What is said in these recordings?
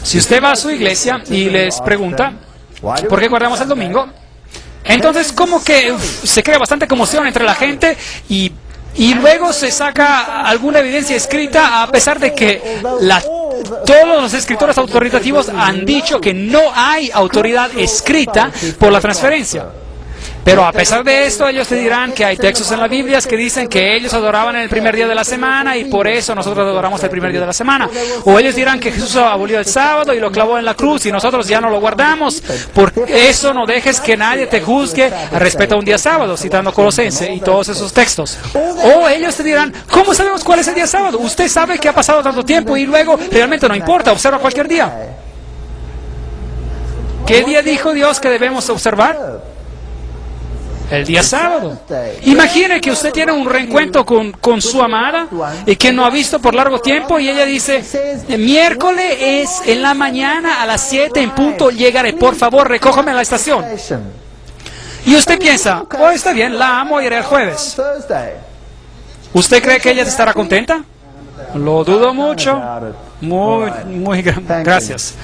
Si usted va a su iglesia y les pregunta, ¿por qué guardamos el domingo? Entonces, como que se crea bastante conmoción entre la gente y luego se saca alguna evidencia escrita, a pesar de que todos los escritores autoritativos han dicho que no hay autoridad escrita por la transferencia. Pero a pesar de esto, ellos te dirán que hay textos en la Biblia que dicen que ellos adoraban en el primer día de la semana y por eso nosotros adoramos el primer día de la semana. O ellos dirán que Jesús abolió el sábado y lo clavó en la cruz y nosotros ya no lo guardamos. Por eso no dejes que nadie te juzgue respecto a un día sábado, citando Colosense y todos esos textos. O ellos te dirán, ¿cómo sabemos cuál es el día sábado? Usted sabe que ha pasado tanto tiempo y luego realmente no importa, observa cualquier día. ¿Qué día dijo Dios que debemos observar? El día sábado. Imagine que usted tiene un reencuentro con su amada y que no ha visto por largo tiempo y ella dice, miércoles es en la mañana a las 7 en punto, llegaré, por favor, recójame a la estación. Y usted piensa, oh, está bien, la amo, iré el jueves. ¿Usted cree que ella estará contenta? Lo dudo mucho. Gracias.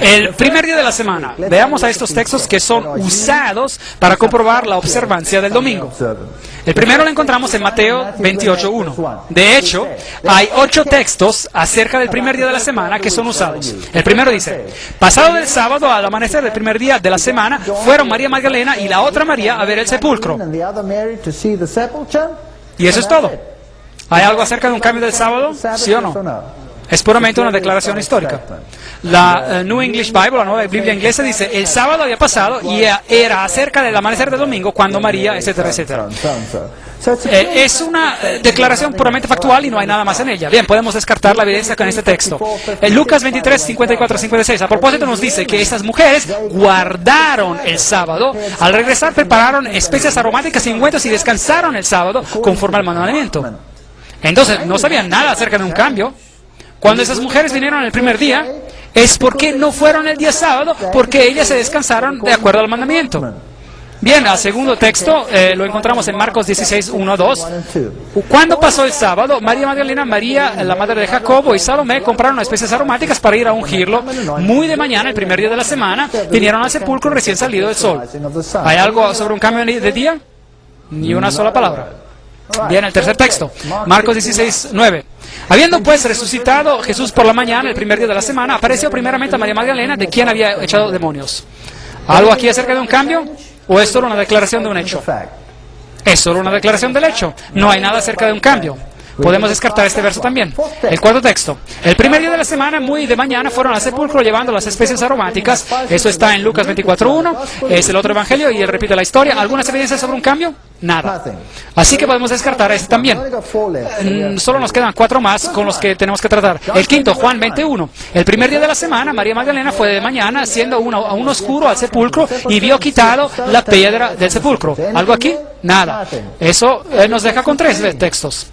El primer día de la semana, veamos a estos textos que son usados para comprobar la observancia del domingo. El primero lo encontramos en Mateo 28:1. De hecho, hay 8 textos acerca del primer día de la semana que son usados. El primero dice, pasado del sábado al amanecer del primer día de la semana, fueron María Magdalena y la otra María a ver el sepulcro. Y eso es todo. ¿Hay algo acerca de un cambio del sábado? ¿Sí o no? Es puramente una declaración histórica. La New English Bible, la nueva Biblia inglesa, dice, el sábado había pasado y era acerca del amanecer del domingo cuando María, etcétera, etcétera. Es una declaración puramente factual y no hay nada más en ella. Bien, podemos descartar la evidencia con este texto. En Lucas 23, 54, 56, a propósito nos dice que estas mujeres guardaron el sábado. Al regresar prepararon especias aromáticas y ungüentos y descansaron el sábado conforme al mandamiento. Entonces, no sabían nada acerca de un cambio. Cuando esas mujeres vinieron el primer día, es porque no fueron el día sábado, porque ellas se descansaron de acuerdo al mandamiento. Bien, al segundo texto lo encontramos en Marcos 16, 1, 2. Cuando pasó el sábado, María Magdalena, María, la madre de Jacobo y Salomé compraron especies aromáticas para ir a ungirlo. Muy de mañana, el primer día de la semana, vinieron al sepulcro recién salido del sol. ¿Hay algo sobre un cambio de día? Ni una sola palabra. Bien, el tercer texto, Marcos 16, 9. Habiendo pues resucitado Jesús por la mañana, el primer día de la semana, apareció primeramente a María Magdalena, de quien había echado demonios. ¿Algo aquí acerca de un cambio? ¿O es solo una declaración de un hecho? Es solo una declaración del hecho. No hay nada acerca de un cambio. Podemos descartar este verso también. El cuarto texto. El primer día de la semana, muy de mañana, fueron al sepulcro llevando las especies aromáticas. Eso está en Lucas 24:1. Es el otro evangelio y él repite la historia. ¿Algunas evidencias sobre un cambio? Nada. Así que podemos descartar este también. Solo nos quedan 4 más con los que tenemos que tratar. El quinto, Juan 21. El primer día de la semana, María Magdalena fue de mañana, siendo aún oscuro, al sepulcro y vio quitado la piedra del sepulcro. ¿Algo aquí? Nada. Eso nos deja con 3 textos.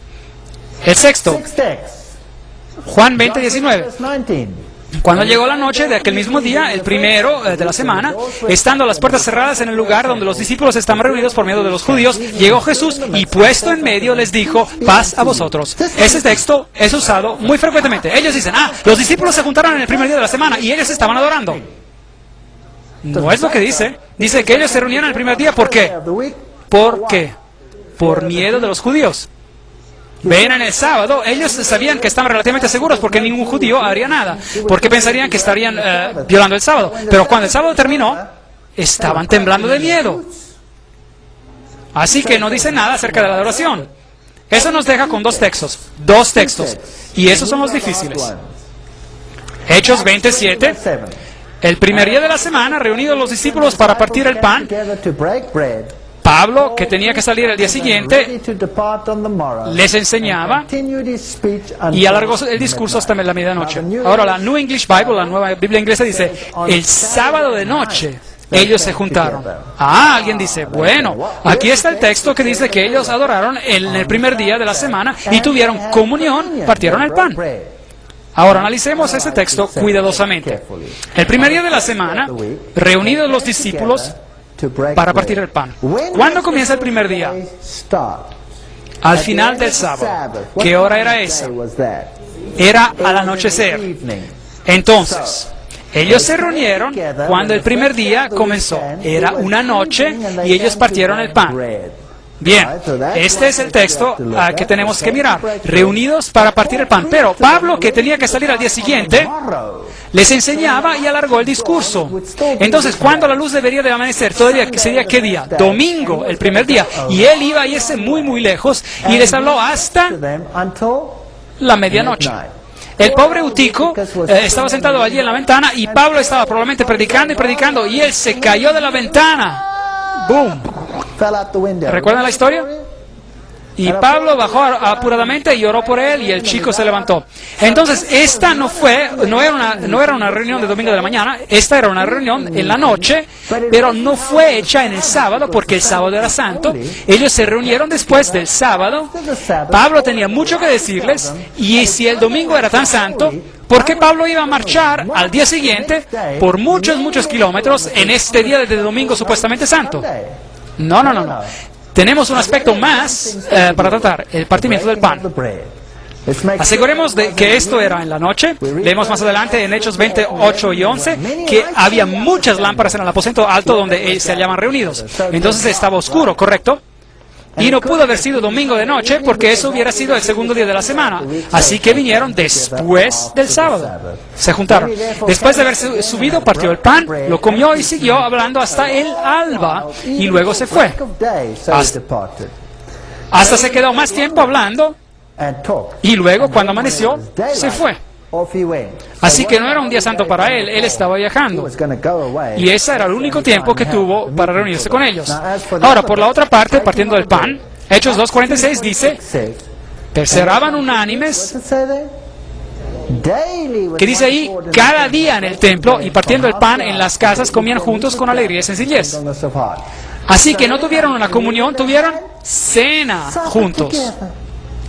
El sexto, Juan 20:19. Cuando llegó la noche de aquel mismo día, el primero de la semana, estando las puertas cerradas en el lugar donde los discípulos estaban reunidos por miedo de los judíos, llegó Jesús y puesto en medio les dijo, paz a vosotros. Ese texto es usado muy frecuentemente. Ellos dicen, los discípulos se juntaron en el primer día de la semana y ellos estaban adorando. No es lo que dice. Dice que ellos se reunieron el primer día. ¿Por qué? ¿Por qué? Por miedo de los judíos. Ven, en el sábado, ellos sabían que estaban relativamente seguros porque ningún judío haría nada, porque pensarían que estarían violando el sábado. Pero cuando el sábado terminó, estaban temblando de miedo. Así que no dice nada acerca de la adoración. Eso nos deja con 2 textos. 2 textos. Y esos son los difíciles. Hechos 27. El primer día de la semana, reunidos los discípulos para partir el pan, Pablo, que tenía que salir el día siguiente, les enseñaba y alargó el discurso hasta la medianoche. Ahora, la New English Bible, la nueva Biblia inglesa, dice, el sábado de noche ellos se juntaron. Alguien dice, bueno, aquí está el texto que dice que ellos adoraron en el primer día de la semana y tuvieron comunión, partieron el pan. Ahora analicemos ese texto cuidadosamente. El primer día de la semana, reunidos los discípulos para partir el pan. ¿Cuándo comienza el primer día? Al final del sábado. ¿Qué hora era esa? Era al anochecer. Entonces, ellos se reunieron cuando el primer día comenzó. Era una noche y ellos partieron el pan. Bien, este es el texto que tenemos que mirar. Reunidos para partir el pan. Pero Pablo, que tenía que salir al día siguiente, les enseñaba y alargó el discurso. Entonces, ¿cuándo la luz debería de amanecer? Todavía sería ¿qué día? Domingo, el primer día. Y él iba a irse muy, muy lejos y les habló hasta la medianoche. El pobre Eutico estaba sentado allí en la ventana y Pablo estaba probablemente predicando y predicando y él se cayó de la ventana. ¡Boom! ¿Recuerdan la historia? Y Pablo bajó apuradamente y oró por él y el chico se levantó. Entonces, esta no era una reunión de domingo de la mañana, esta era una reunión en la noche, pero no fue hecha en el sábado porque el sábado era santo. Ellos se reunieron después del sábado. Pablo tenía mucho que decirles y si el domingo era tan santo, ¿por qué Pablo iba a marchar al día siguiente por muchos, muchos kilómetros en este día de domingo supuestamente santo? No. Tenemos un aspecto más para tratar, el partimiento del pan. Aseguremos de que esto era en la noche. Leemos más adelante en Hechos 28 y 11 que había muchas lámparas en el aposento alto donde se hallaban reunidos. Entonces estaba oscuro, ¿correcto? Y no pudo haber sido domingo de noche porque eso hubiera sido el segundo día de la semana. Así que vinieron después del sábado. Se juntaron. Después de haber subido, partió el pan, lo comió y siguió hablando hasta el alba. Y luego se fue. Hasta se quedó más tiempo hablando. Y luego, cuando amaneció, se fue. Así que no era un día santo para él estaba viajando. Y ese era el único tiempo que tuvo para reunirse con ellos. Ahora, por la otra parte, partiendo del pan, Hechos 2:46 dice, perseveraban unánimes, que dice ahí, cada día en el templo y partiendo el pan en las casas comían juntos con alegría y sencillez. Así que no tuvieron una comunión, tuvieron cena juntos.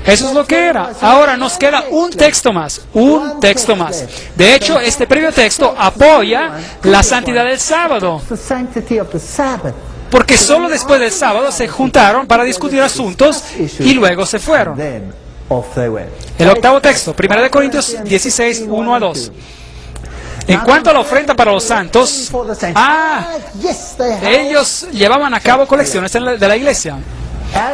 Eso es lo que era. Ahora nos queda un texto más. De hecho, este previo texto apoya la santidad del sábado. Porque solo después del sábado se juntaron para discutir asuntos y luego se fueron. El octavo texto, 1 Corintios 16, 1 a 2. En cuanto a la ofrenda para los santos, ellos llevaban a cabo colecciones de la iglesia.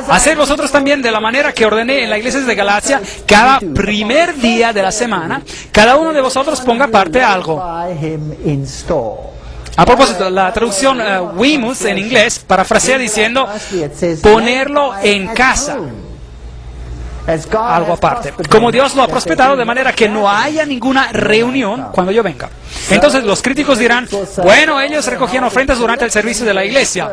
Haced vosotros también de la manera que ordené en la iglesia de Galacia, cada primer día de la semana, cada uno de vosotros ponga aparte algo. A propósito, la traducción Weymouth en inglés parafrasea diciendo, ponerlo en casa. Algo aparte. Como Dios lo ha prosperado de manera que no haya ninguna reunión cuando yo venga. Entonces los críticos dirán, bueno, ellos recogían ofrendas durante el servicio de la iglesia.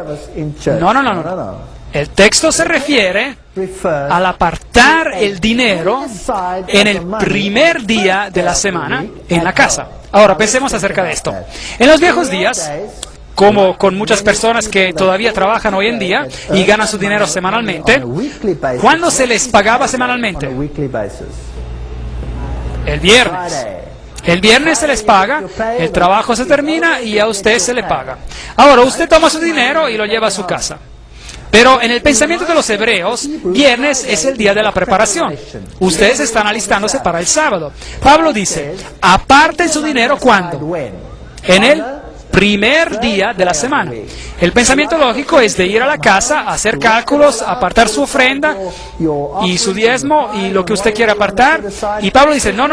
No. El texto se refiere al apartar el dinero en el primer día de la semana en la casa. Ahora, pensemos acerca de esto. En los viejos días, como con muchas personas que todavía trabajan hoy en día y ganan su dinero semanalmente, ¿cuándo se les pagaba semanalmente? El viernes. El viernes se les paga, el trabajo se termina y a usted se le paga. Ahora, usted toma su dinero y lo lleva a su casa. Pero en el pensamiento de los hebreos, viernes es el día de la preparación. Ustedes están alistándose para el sábado. Pablo dice, aparten su dinero ¿cuándo? En el primer día de la semana. El pensamiento lógico es de ir a la casa, hacer cálculos, apartar su ofrenda y su diezmo y lo que usted quiera apartar. Y Pablo dice, no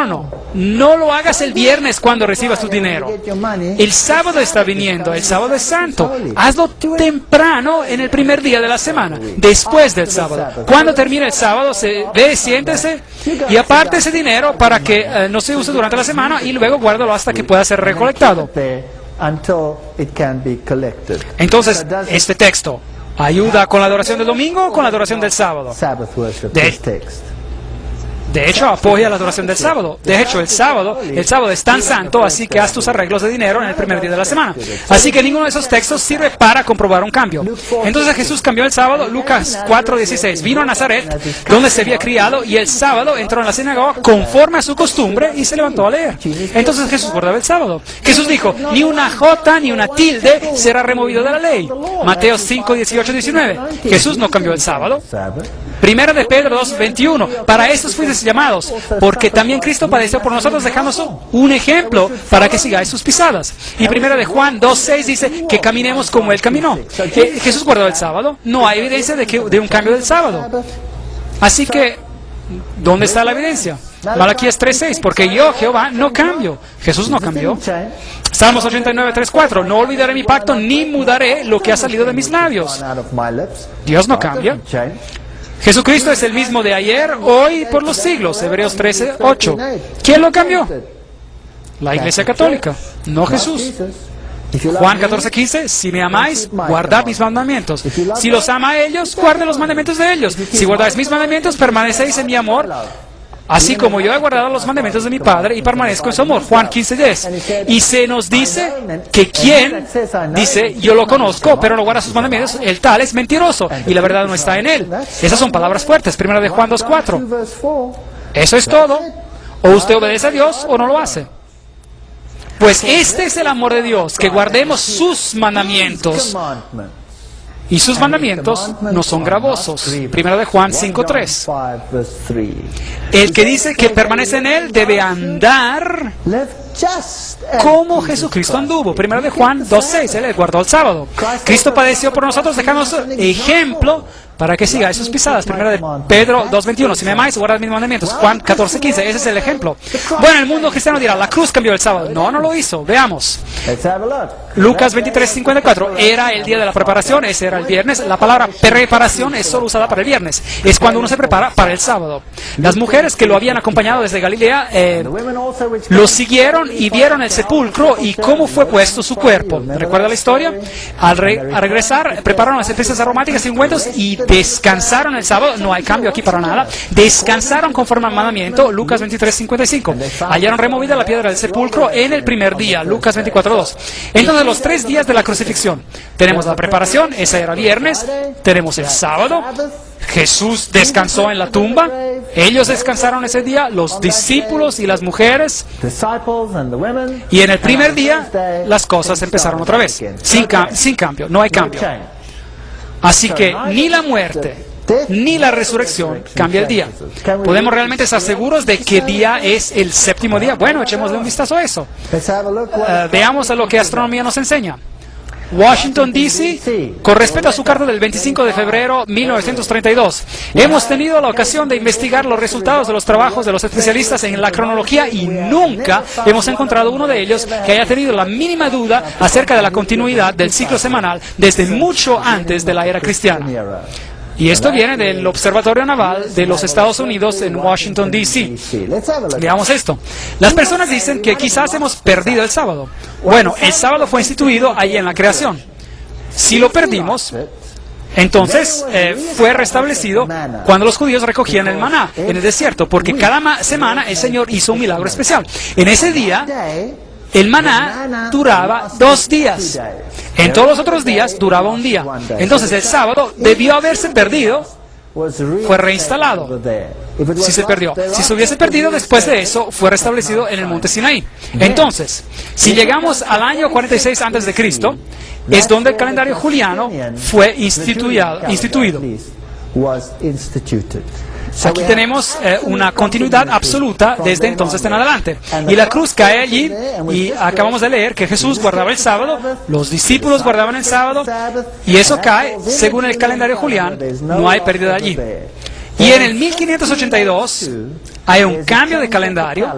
lo hagas el viernes cuando recibas tu dinero. El sábado está viniendo, el sábado es santo. Hazlo temprano en el primer día de la semana, después del sábado. Cuando termine el sábado, siéntese y aparte ese dinero para que no se use durante la semana y luego guárdalo hasta que pueda ser recolectado. Entonces, este texto ayuda con la adoración del domingo o con la adoración del sábado. De hecho, apoya la adoración del sábado. De hecho, el sábado es tan santo, así que haz tus arreglos de dinero en el primer día de la semana. Así que ninguno de esos textos sirve para comprobar un cambio. Entonces Jesús cambió el sábado, Lucas 4:16. Vino a Nazaret, donde se había criado, y el sábado entró en la sinagoga conforme a su costumbre y se levantó a leer. Entonces Jesús guardaba el sábado. Jesús dijo, ni una jota ni una tilde será removido de la ley. Mateo 5:18-19. Jesús no cambió el sábado. Primera de Pedro 2:21. Para estos fuisteis llamados, porque también Cristo padeció por nosotros, dejándonos un ejemplo para que sigáis sus pisadas. Y Primera de Juan 2:6 dice que caminemos como Él caminó. Jesús guardó el sábado. No hay evidencia de un cambio del sábado. Así que, ¿dónde está la evidencia? Malaquías 3:6, porque yo, Jehová, no cambio. Jesús no cambió. Salmos 89:3-4, no olvidaré mi pacto ni mudaré lo que ha salido de mis labios. Dios no cambia. Jesucristo es el mismo de ayer, hoy, por los siglos. Hebreos 13:8. ¿Quién lo cambió? La Iglesia Católica, no Jesús. Juan 14:15, si me amáis, guardad mis mandamientos. Si los ama a ellos, guarde los mandamientos de ellos. Si guardáis mis mandamientos, permanecéis en mi amor, así como yo he guardado los mandamientos de mi Padre y permanezco en su amor. Juan 15:10. Y se nos dice que quien dice, yo lo conozco, pero no guarda sus mandamientos, el tal es mentiroso y la verdad no está en él. Esas son palabras fuertes. Primera de Juan 2:4. Eso es todo. O usted obedece a Dios o no lo hace. Pues este es el amor de Dios, que guardemos sus mandamientos. Y sus mandamientos no son gravosos. Primera de Juan 5:3. El que dice que permanece en Él debe andar como Jesucristo anduvo. Primera de Juan 2:6. Él guardó el sábado. Cristo padeció por nosotros, dejándonos ejemplo para que sigáis sus pisadas. Primera de Pedro 2:21. Si me amáis, guardad mis mandamientos. Juan 14:15. Ese es el ejemplo. Bueno, el mundo cristiano dirá, la cruz cambió el sábado. No, no lo hizo. Veamos. Lucas 23:54. Era el día de la preparación. Ese era el viernes. La palabra preparación es solo usada para el viernes. Es cuando uno se prepara para el sábado. Las mujeres que lo habían acompañado desde Galilea lo siguieron y vieron el sepulcro y cómo fue puesto su cuerpo. ¿Recuerda la historia? Al regresar, prepararon las especies aromáticas y ungüentos y descansaron el sábado. No hay cambio aquí para nada. Descansaron conforme al mandamiento. Lucas 23:55. Hallaron removida la piedra del sepulcro en el primer día. Lucas 24:2. Entonces, los 3 días de la crucifixión. Tenemos la preparación, esa era viernes. Tenemos el sábado. Jesús descansó en la tumba. Ellos descansaron ese día, los discípulos y las mujeres. Y en el primer día, las cosas empezaron otra vez. Sin cambio, no hay cambio. Así que ni la muerte ni la resurrección cambia el día. ¿Podemos realmente estar seguros de qué día es el séptimo día? Bueno, echémosle un vistazo a eso. Veamos a lo que astronomía nos enseña. Washington, D.C., con respecto a su carta del 25 de febrero de 1932, hemos tenido la ocasión de investigar los resultados de los trabajos de los especialistas en la cronología y nunca hemos encontrado uno de ellos que haya tenido la mínima duda acerca de la continuidad del ciclo semanal desde mucho antes de la era cristiana. Y esto viene del Observatorio Naval de los Estados Unidos en Washington, D.C. Veamos esto. Las personas dicen que quizás hemos perdido el sábado. Bueno, el sábado fue instituido ahí en la creación. Si lo perdimos, entonces fue restablecido cuando los judíos recogían el maná en el desierto, porque cada semana el Señor hizo un milagro especial. En ese día, el maná duraba 2 días. En todos los otros días duraba 1 día. Entonces el sábado debió haberse perdido, fue reinstalado. Si se perdió. Si se hubiese perdido después de eso, fue restablecido en el monte Sinaí. Entonces, si llegamos al año 46 a.C., es donde el calendario juliano fue instituido. Aquí tenemos una continuidad absoluta desde entonces en adelante. Y la cruz cae allí y acabamos de leer que Jesús guardaba el sábado, los discípulos guardaban el sábado y eso cae según el calendario juliano, no hay pérdida allí. Y en el 1582 hay un cambio de calendario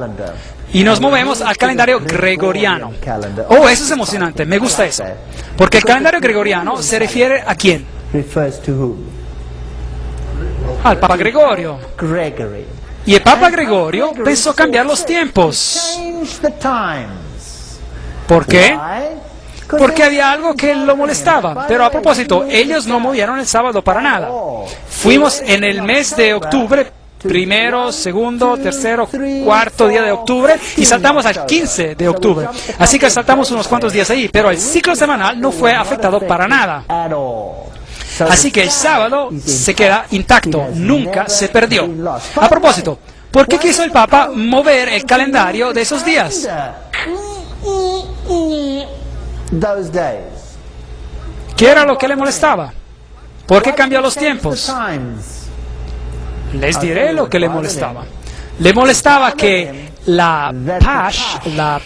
y nos movemos al calendario gregoriano. Oh, eso es emocionante, me gusta eso. Porque el calendario gregoriano se refiere ¿a quién? Al Papa Gregorio. Y el Papa Gregorio pensó cambiar los tiempos. ¿Por qué? Porque había algo que lo molestaba. Pero a propósito, ellos no movieron el sábado para nada. Fuimos en el mes de octubre, primero, segundo, tercero, cuarto día de octubre, y saltamos al 15 de octubre. Así que saltamos unos cuantos días ahí, pero el ciclo semanal no fue afectado para nada. Así que el sábado se queda intacto, nunca se perdió. A propósito, ¿por qué quiso el Papa mover el calendario de esos días? ¿Qué era lo que le molestaba? ¿Por qué cambió los tiempos? Les diré lo que le molestaba. Le molestaba que la Pascua